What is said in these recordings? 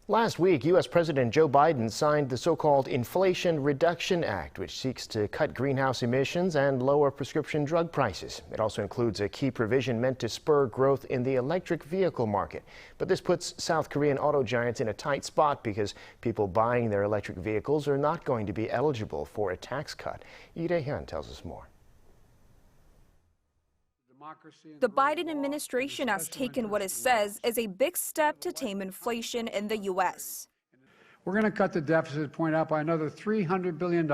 Last week, U.S. President Joe Biden signed the so-called Inflation Reduction Act, which seeks to cut greenhouse emissions and lower prescription drug prices. It also includes a key provision meant to spur growth in the electric vehicle market. But this puts South Korean auto giants in a tight spot because people buying their electric vehicles are not going to be eligible for a tax cut. Rae-hyun tells us more. The Biden administration has taken what it says is a big step to tame inflation in the U.S. We're going to cut the deficit point out by another $300 billion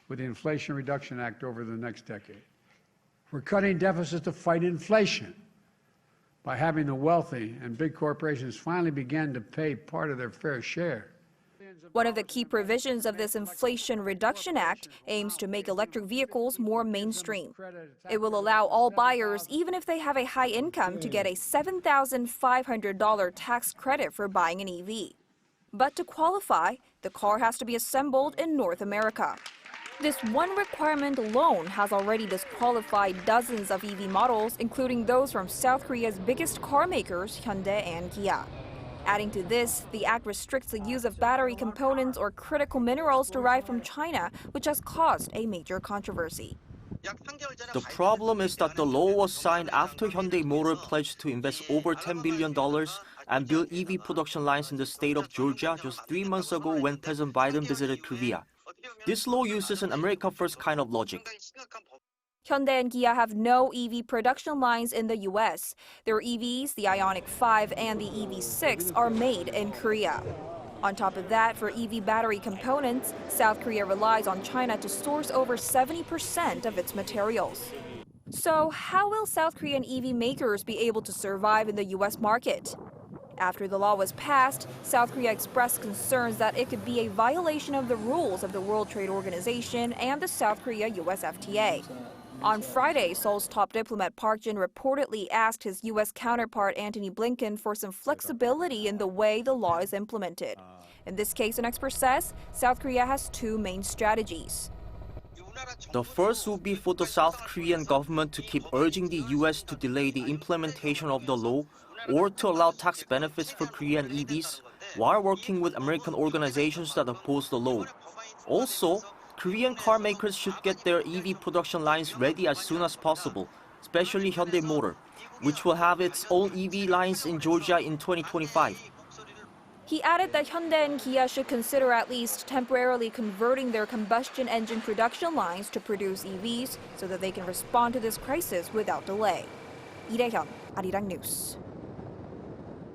with the Inflation Reduction Act over the next decade. We're cutting deficits to fight inflation by having the wealthy and big corporations finally begin to pay part of their fair share. One of the key provisions of this Inflation Reduction Act aims to make electric vehicles more mainstream. It will allow all buyers, even if they have a high income, to get a $7,500 tax credit for buying an EV. But to qualify, the car has to be assembled in North America. This one requirement alone has already disqualified dozens of EV models, including those from South Korea's biggest car makers, Hyundai and Kia. Adding to this, the act restricts the use of battery components or critical minerals derived from China, which has caused a major controversy. The problem is that the law was signed after Hyundai Motor pledged to invest over $10 billion and build EV production lines in the state of Georgia just 3 months ago when President Biden visited Korea. This law uses an America First kind of logic. Hyundai and Kia have no EV production lines in the U.S. Their EVs, the Ioniq 5 and the EV6, are made in Korea. On top of that, for EV battery components, South Korea relies on China to source over 70% of its materials. So how will South Korean EV makers be able to survive in the U.S. market? After the law was passed, South Korea expressed concerns that it could be a violation of the rules of the World Trade Organization and the South Korea-U.S. FTA. On Friday, Seoul's top diplomat Park Jin reportedly asked his U.S. counterpart Antony Blinken for some flexibility in the way the law is implemented. In this case, an expert says, South Korea has two main strategies. The first would be for the South Korean government to keep urging the U.S. to delay the implementation of the law or to allow tax benefits for Korean EVs while working with American organizations that oppose the law. Also, Korean car makers should get their EV production lines ready as soon as possible, especially Hyundai Motor, which will have its own EV lines in Georgia in 2025. He added that Hyundai and Kia should consider at least temporarily converting their combustion engine production lines to produce EVs so that they can respond to this crisis without delay. Rae-hyun, Arirang News.